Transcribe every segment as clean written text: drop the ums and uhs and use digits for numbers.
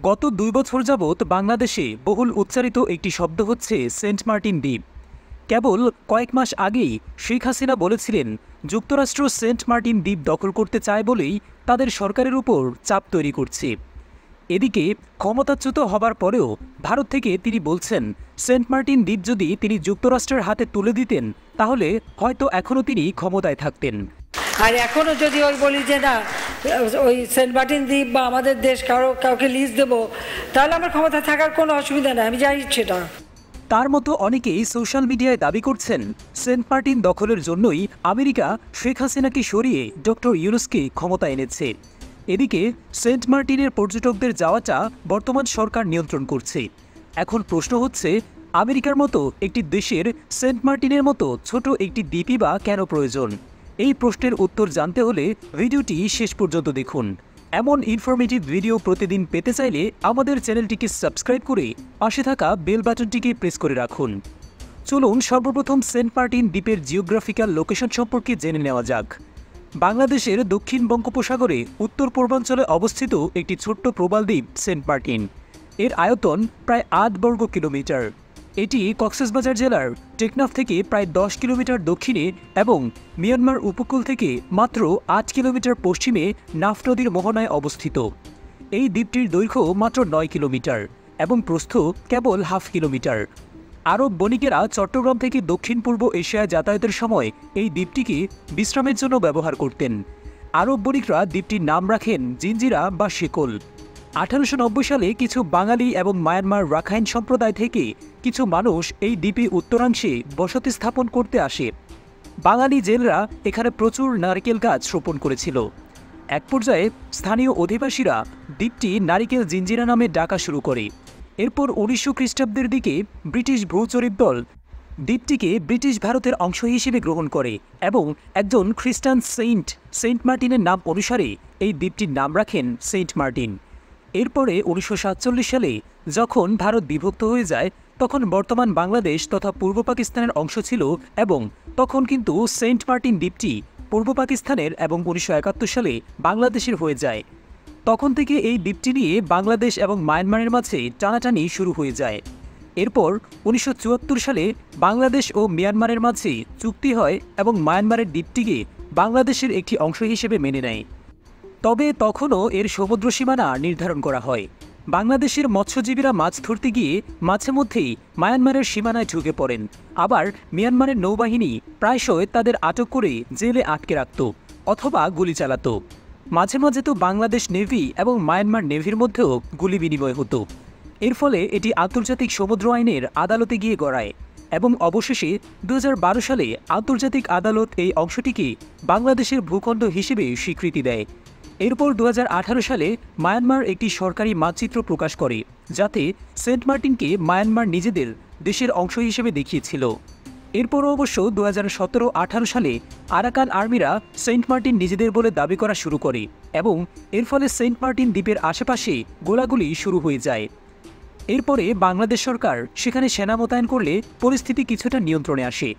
গত ২ বছর যাবৎ বাংলাদেশে বহুল উচ্চারিত একটি শব্দ হচ্ছে সেন্ট মার্টিন দ্বীপ। কেবল কয়েক মাস আগেই শেখ হাসিনা বলেছিলেন যুক্তরাষ্ট্র সেন্ট মার্টিন দ্বীপ দখল করতে চায় বলেই তাদের সরকারের উপর চাপ তৈরি করছে। এদিকে ক্ষমতাচ্যুত হবার পরেও ভারত থেকে তিনি বলছেন সেন্ট মার্টিন দ্বীপ যদি তিনি যুক্তরাষ্ট্রের হাতে তুলে দিতেন তাহলে হয়তো এখনও তিনি ক্ষমতায় থাকতেন। আর এখনও যদি ওই বলি যে না ওই সেন্ট মার্টিন দ্বীপ বা আমাদের দেশ কাউকে লিজ দেবো, তাহলে আমার ক্ষমতা থাকার কোনো অসুবিধা নেই, আমি জানি সেটা। তার মতো অনেকেই সোশ্যাল মিডিয়ায় দাবি করছেন সেন্ট মার্টিন দখলের জন্যই আমেরিকা শেখ হাসিনাকে সরিয়ে ডক্টর ইউনূসকে ক্ষমতা এনেছে। এদিকে সেন্ট মার্টিনের পর্যটকদের যাওয়াটা বর্তমান সরকার নিয়ন্ত্রণ করছে। এখন প্রশ্ন হচ্ছে আমেরিকার মতো একটি দেশের সেন্ট মার্টিনের মতো ছোট একটি দ্বীপই বা কেন প্রয়োজন? এই প্রশ্নের উত্তর জানতে হলে ভিডিওটি শেষ পর্যন্ত দেখুন। এমন ইনফরমেটিভ ভিডিও প্রতিদিন পেতে চাইলে আমাদের চ্যানেলটিকে সাবস্ক্রাইব করে পাশে থাকা বেল বাটনটিকে প্রেস করে রাখুন। চলুন সর্বপ্রথম সেন্ট মার্টিন দ্বীপের জিওগ্রাফিক্যাল লোকেশন সম্পর্কে জেনে নেওয়া যাক। বাংলাদেশের দক্ষিণ বঙ্গোপসাগরে উত্তর পূর্বাঞ্চলে অবস্থিত একটি ছোট্ট প্রবাল দ্বীপ সেন্ট মার্টিন। এর আয়তন প্রায় ৮ বর্গ কিলোমিটার। এটি কক্সবাজার জেলার টেকনাফ থেকে প্রায় ১০ কিলোমিটার দক্ষিণে এবং মিয়ানমার উপকূল থেকে মাত্র ৮ কিলোমিটার পশ্চিমে নাফ নদীর মোহনায় অবস্থিত। এই দ্বীপটির দৈর্ঘ্য মাত্র ৯ কিলোমিটার এবং প্রস্থ কেবল হাফ কিলোমিটার। আরব বণিকেরা চট্টগ্রাম থেকে দক্ষিণ পূর্ব এশিয়ায় যাতায়াতের সময় এই দ্বীপটিকে বিশ্রামের জন্য ব্যবহার করতেন। আরব বণিকরা দ্বীপটির নাম রাখেন জিঞ্জিরা বা শেকল। ১৮৯০ সালে কিছু বাঙালি এবং মায়ানমার রাখাইন সম্প্রদায় থেকে কিছু মানুষ এই দ্বীপে উত্তরাংশে বসতি স্থাপন করতে আসে। বাঙালি জেলেরা এখানে প্রচুর নারকেল গাছ রোপণ করেছিল। এক পর্যায়ে স্থানীয় অধিবাসীরা দ্বীপটি নারিকেল জিঞ্জিরা নামে ডাকা শুরু করে। এরপর ১৯০০ খ্রিস্টাব্দের দিকে ব্রিটিশ ভূচরিপ দল দ্বীপটিকে ব্রিটিশ ভারতের অংশ হিসেবে গ্রহণ করে এবং একজন খ্রিস্টান সেন্ট মার্টিনের নাম অনুসারে এই দ্বীপটির নাম রাখেন সেন্ট মার্টিন। এরপরে ১৯৪৭ সালে যখন ভারত বিভক্ত হয়ে যায় তখন বর্তমান বাংলাদেশ তথা পূর্ব পাকিস্তানের অংশ ছিল এবং তখন কিন্তু সেন্ট মার্টিন দ্বীপটি পূর্ব পাকিস্তানের এবং ১৯৭১ সালে বাংলাদেশের হয়ে যায়। তখন থেকে এই দ্বীপটি নিয়ে বাংলাদেশ এবং মায়ানমারের মাঝে টানাটানি শুরু হয়ে যায়। এরপর ১৯৭৪ সালে বাংলাদেশ ও মিয়ানমারের মাঝে চুক্তি হয় এবং মায়ানমারের দ্বীপটিকে বাংলাদেশের একটি অংশ হিসেবে মেনে নেয়। তবে তখনও এর সমুদ্র সীমানা নির্ধারণ করা হয়। বাংলাদেশের মৎস্যজীবীরা মাছ ধরতে গিয়ে মাঝে মধ্যেই মায়ানমারের সীমানায় ঢুকে পড়েন। আবার মিয়ানমারের নৌবাহিনী প্রায়শই তাদের আটক করে জেলে আটকে রাখত অথবা গুলি চালাত। মাঝে মাঝে তো বাংলাদেশ নেভি এবং মায়ানমার নেভির মধ্যেও গুলি বিনিময় হতো। এর ফলে এটি আন্তর্জাতিক সমুদ্র আইনের আদালতে গিয়ে গড়ায় এবং অবশেষে ২০১২ সালে আন্তর্জাতিক আদালত এই অংশটিকে বাংলাদেশের ভূখণ্ড হিসেবে স্বীকৃতি দেয়। এরপর ২০১৮ সালে মায়ানমার একটি সরকারি মানচিত্র প্রকাশ করে যাতে সেন্ট মার্টিনকে মায়ানমার নিজেদের দেশের অংশ হিসেবে দেখিয়েছিল। এরপরও অবশ্য ২০১৭-১৮ সালে আরাকান আর্মিরা সেন্ট মার্টিন নিজেদের বলে দাবি করা শুরু করে এবং এর ফলে সেন্ট মার্টিন দ্বীপের আশেপাশে গোলাগুলি শুরু হয়ে যায়। এরপরে বাংলাদেশ সরকার সেখানে সেনা মোতায়েন করলে পরিস্থিতি কিছুটা নিয়ন্ত্রণে আসে।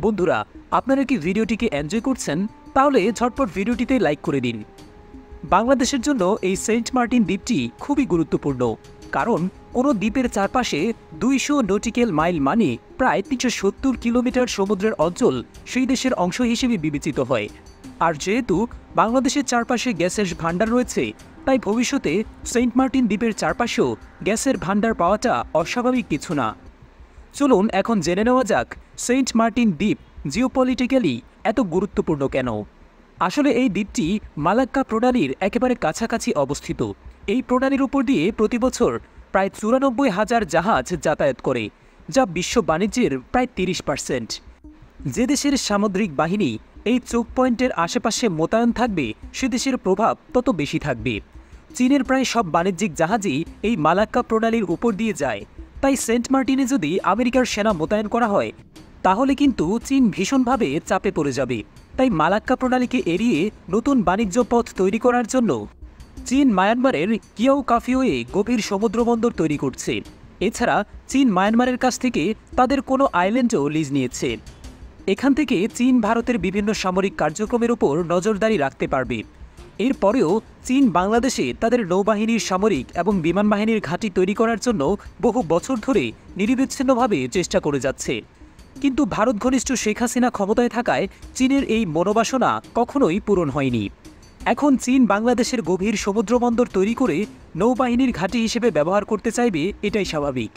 বন্ধুরা, আপনারা কি ভিডিওটিকে এনজয় করছেন? তাহলে ঝটপট ভিডিওটিতে লাইক করে দিন। বাংলাদেশের জন্য এই সেন্ট মার্টিন দ্বীপটি খুবই গুরুত্বপূর্ণ, কারণ কোনো দ্বীপের চারপাশে ২০০ নটিক্যাল মাইল মানে প্রায় ৩৭০ কিলোমিটার সমুদ্রের অঞ্চল সেই দেশের অংশ হিসেবে বিবেচিত হয়। আর যেহেতু বাংলাদেশের চারপাশে গ্যাসের ভাণ্ডার রয়েছে, তাই ভবিষ্যতে সেন্ট মার্টিন দ্বীপের চারপাশেও গ্যাসের ভাণ্ডার পাওয়াটা অস্বাভাবিক কিছু না। চলুন এখন জেনে নেওয়া যাক সেন্ট মার্টিন দ্বীপ জিওপলিটিক্যালি এত গুরুত্বপূর্ণ কেন। আসলে এই দ্বীপটি মালাক্কা প্রণালীর একেবারে কাছাকাছি অবস্থিত। এই প্রণালীর উপর দিয়ে প্রতি বছর প্রায় ৯৪,০০০ জাহাজ যাতায়াত করে, যা বিশ্ব বাণিজ্যের প্রায় ৩০%। যে দেশের সামুদ্রিক বাহিনী এই চোক পয়েন্টের আশেপাশে মোতায়েন থাকবে সে দেশের প্রভাব তত বেশি থাকবে। চীনের প্রায় সব বাণিজ্যিক জাহাজই এই মালাক্কা প্রণালীর উপর দিয়ে যায়। তাই সেন্ট মার্টিনে যদি আমেরিকার সেনা মোতায়েন করা হয় তাহলে কিন্তু চীন ভীষণভাবে চাপে পড়ে যাবে। তাই মালাক্কা প্রণালীকে এড়িয়ে নতুন বাণিজ্য পথ তৈরি করার জন্য চীন মায়ানমারের কিয়াও কাফিওয়ে গভীর সমুদ্রবন্দর তৈরি করছে। এছাড়া চীন মায়ানমারের কাছ থেকে তাদের কোনো আইল্যান্ডও লিজ নিয়েছে। এখান থেকে চীন ভারতের বিভিন্ন সামরিক কার্যক্রমের উপর নজরদারি রাখতে পারবে। এরপরেও চীন বাংলাদেশে তাদের নৌবাহিনীর সামরিক এবং বিমান বাহিনীর ঘাঁটি তৈরি করার জন্য বহু বছর ধরে নিরবিচ্ছিন্নভাবে চেষ্টা করে যাচ্ছে। কিন্তু ভারত ঘনিষ্ঠ শেখ হাসিনা ক্ষমতায় থাকায় চীনের এই মনোবাসনা কখনোই পূরণ হয়নি। এখন চীন বাংলাদেশের গভীর সমুদ্রবন্দর তৈরি করে নৌবাহিনীর ঘাঁটি হিসেবে ব্যবহার করতে চাইবে, এটাই স্বাভাবিক।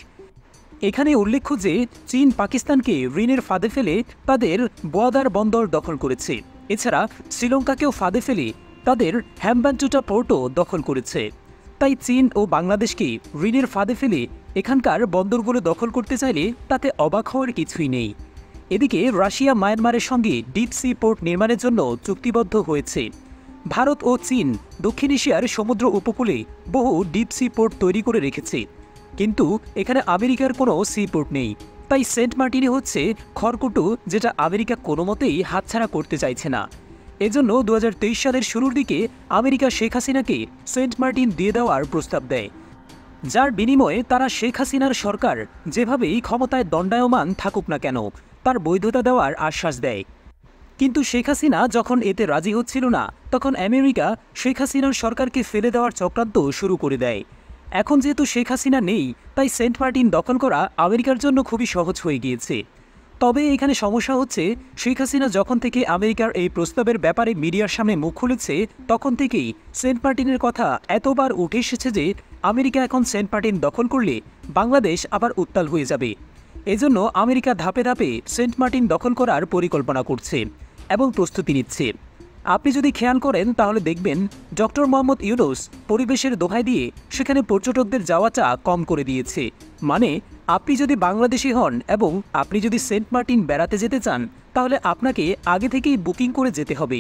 এখানে উল্লেখ্য যে চীন পাকিস্তানকে ঋণের ফাঁদে ফেলে তাদের বোয়াদার বন্দর দখল করেছে। এছাড়া শ্রীলঙ্কাকেও ফাঁদে ফেলে তাদের হ্যাম্বানটোটা পোর্টও দখল করেছে। তাই চীন ও বাংলাদেশকে ঋণের ফাঁদে ফেলে এখানকার বন্দরগুলো দখল করতে চাইলে তাতে অবাক হওয়ার কিছুই নেই। এদিকে রাশিয়া মায়ানমারের সঙ্গে ডিপ সি পোর্ট নির্মাণের জন্য চুক্তিবদ্ধ হয়েছে। ভারত ও চীন দক্ষিণ এশিয়ার সমুদ্র উপকূলে বহু ডিপ সি পোর্ট তৈরি করে রেখেছে, কিন্তু এখানে আমেরিকার কোনো সি পোর্ট নেই। তাই সেন্ট মার্টিনে হচ্ছে খড়কুটো, যেটা আমেরিকা কোনো মতেই হাতছাড়া করতে চাইছে না। এজন্য 2023 সালের শুরুর দিকে আমেরিকা শেখ হাসিনাকে সেন্ট মার্টিন দিয়ে দেওয়ার প্রস্তাব দেয়, যার বিনিময়ে তারা শেখ হাসিনার সরকার যেভাবেই ক্ষমতায় দণ্ডায়মান থাকুক না কেন তার বৈধতা দেওয়ার আশ্বাস দেয়। কিন্তু শেখ হাসিনা যখন এতে রাজি হচ্ছিল না, তখন আমেরিকা শেখ হাসিনার সরকারকে ফেলে দেওয়ার চক্রান্ত শুরু করে দেয়। এখন যেহেতু শেখ হাসিনা নেই, তাই সেন্ট মার্টিন দখল করা আমেরিকার জন্য খুবই সহজ হয়ে গিয়েছে। তবে এখানে সমস্যা হচ্ছে, শেখ হাসিনা যখন থেকে আমেরিকার এই প্রস্তাবের ব্যাপারে মিডিয়ার সামনে মুখ খুলেছে, তখন থেকেই সেন্ট মার্টিনের কথা এতবার উঠে এসেছে যে আমেরিকা এখন সেন্ট মার্টিন দখল করলে বাংলাদেশ আবার উত্তাল হয়ে যাবে। এজন্য আমেরিকা ধাপে ধাপে সেন্ট মার্টিন দখল করার পরিকল্পনা করছে এবং প্রস্তুতি নিচ্ছে। আপনি যদি খেয়াল করেন তাহলে দেখবেন ডক্টর মোহাম্মদ ইউনূস পরিবেশের দোহাই দিয়ে সেখানে পর্যটকদের যাওয়াটা কম করে দিয়েছে। মানে আপনি যদি বাংলাদেশি হন এবং আপনি যদি সেন্ট মার্টিন বেড়াতে যেতে চান, তাহলে আপনাকে আগে থেকেই বুকিং করে যেতে হবে।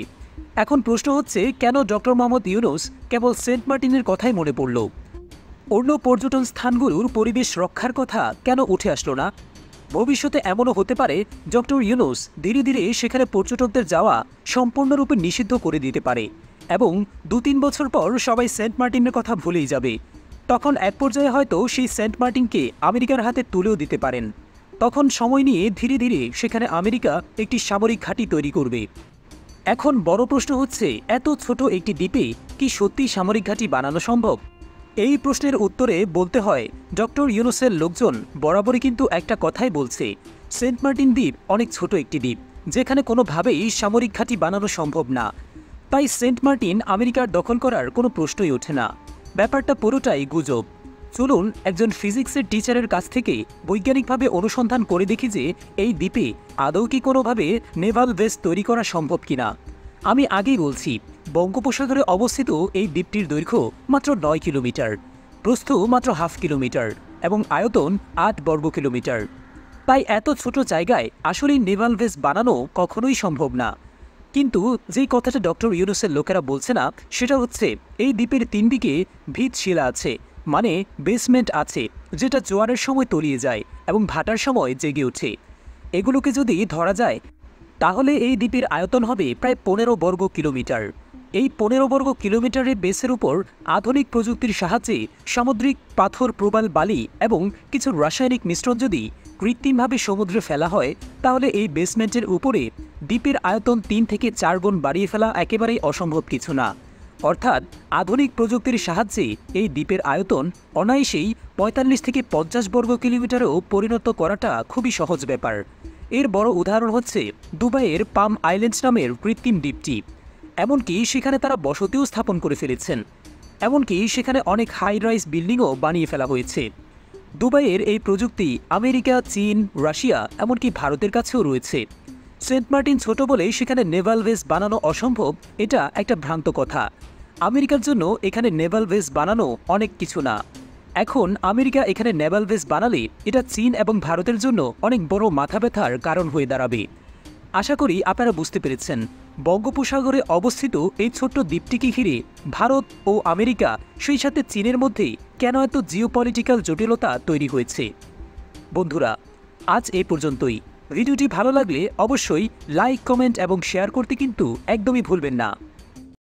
এখন প্রশ্ন হচ্ছে, কেন ডক্টর মোহাম্মদ ইউনূস কেবল সেন্ট মার্টিনের কথাই মনে পড়ল? অন্য পর্যটন স্থানগুলোর পরিবেশ রক্ষার কথা কেন উঠে আসলো না? ভবিষ্যতে এমনও হতে পারে ডক্টর ইউনূস ধীরে ধীরে সেখানে পর্যটকদের যাওয়া সম্পূর্ণরূপে নিষিদ্ধ করে দিতে পারে এবং 2-3 বছর পর সবাই সেন্ট মার্টিনের কথা ভুলেই যাবে। তখন এক পর্যায়ে হয়তো সেই সেন্ট মার্টিনকে আমেরিকার হাতে তুলেও দিতে পারেন। তখন সময় নিয়ে ধীরে ধীরে সেখানে আমেরিকা একটি সামরিক ঘাঁটি তৈরি করবে। এখন বড় প্রশ্ন হচ্ছে, এত ছোট একটি দ্বীপে কি সত্যি সামরিক ঘাঁটি বানানো সম্ভব? এই প্রশ্নের উত্তরে বলতে হয়, ডক্টর ইউনূসের লোকজন বরাবরই কিন্তু একটা কথাই বলছে, সেন্ট মার্টিন দ্বীপ অনেক ছোট একটি দ্বীপ, যেখানে কোনোভাবেই সামরিক ঘাঁটি বানানো সম্ভব না। তাই সেন্ট মার্টিন আমেরিকার দখল করার কোনো প্রশ্নই ওঠে না। ব্যাপারটা পুরোটাই গুজব। চলুন একজন ফিজিক্সের টিচারের কাছ থেকে বৈজ্ঞানিকভাবে অনুসন্ধান করে দেখি যে এই দ্বীপে আদৌ কি কোনোভাবে নেভাল বেস তৈরি করা সম্ভব কিনা। আমি আগেই বলছি, বঙ্গোপসাগরে অবস্থিত এই দ্বীপটির দৈর্ঘ্য মাত্র 9 কিলোমিটার, প্রস্থ মাত্র 1/2 কিলোমিটার এবং আয়তন 8 বর্গ কিলোমিটার। তাই এত ছোট জায়গায় আসলেই নেভাল বেস বানানো কখনোই সম্ভব না। কিন্তু যেই কথাটা ডক্টর ইউনূসের লোকেরা বলছে না, সেটা হচ্ছে এই দ্বীপের 3 দিকে ভিতশিলা আছে, মানে বেসমেন্ট আছে, যেটা জোয়ারের সময় তলিয়ে যায় এবং ভাটার সময় জেগে ওঠে। এগুলোকে যদি ধরা যায় তাহলে এই দ্বীপের আয়তন হবে প্রায় 15 বর্গ কিলোমিটার। এই 15 বর্গ কিলোমিটারের বেসের উপর আধুনিক প্রযুক্তির সাহায্যে সামুদ্রিক পাথর, প্রবাল, বালি এবং কিছু রাসায়নিক মিশ্রণ যদি কৃত্রিমভাবে সমুদ্রে ফেলা হয়, তাহলে এই বেসমেন্টের উপরে দ্বীপের আয়তন 3 থেকে 4 গুণ বাড়িয়ে ফেলা একেবারেই অসম্ভব কিছু না। অর্থাৎ আধুনিক প্রযুক্তির সাহায্যে এই দ্বীপের আয়তন অনায়াসেই 45 থেকে 50 বর্গ কিলোমিটারেও পরিণত করাটা খুবই সহজ ব্যাপার। এর বড় উদাহরণ হচ্ছে দুবাইয়ের পাম আইল্যান্ডস নামের কৃত্রিম দ্বীপটি। এমনকি সেখানে তারা বসতিও স্থাপন করে ফেলেছেন। এমনকি সেখানে অনেক হাই রাইজ বিল্ডিংও বানিয়ে ফেলা হয়েছে। দুবাইয়ের এই প্রযুক্তি আমেরিকা, চীন, রাশিয়া এমনকি ভারতের কাছেও রয়েছে। সেন্ট মার্টিন ছোট বলে সেখানে নেভাল বেস বানানো অসম্ভব, এটা একটা ভ্রান্ত কথা। আমেরিকার জন্য এখানে নেভাল বেস বানানো অনেক কিছু না। এখন আমেরিকা এখানে নেভাল বেস বানালে এটা চীন এবং ভারতের জন্য অনেক বড় মাথা ব্যথার কারণ হয়ে দাঁড়াবে। আশা করি আপনারা বুঝতে পেরেছেন বঙ্গোপসাগরে অবস্থিত এই ছোট্ট দ্বীপটিকে ঘিরে ভারত ও আমেরিকা, সেই সাথে চীনের মধ্যে কেন এত জিওপলিটিক্যাল জটিলতা তৈরি হয়েছে। বন্ধুরা, আজ এই পর্যন্তই। ভিডিওটি ভালো লাগলে অবশ্যই লাইক, কমেন্ট এবং শেয়ার করতে কিন্তু একদমই ভুলবেন না।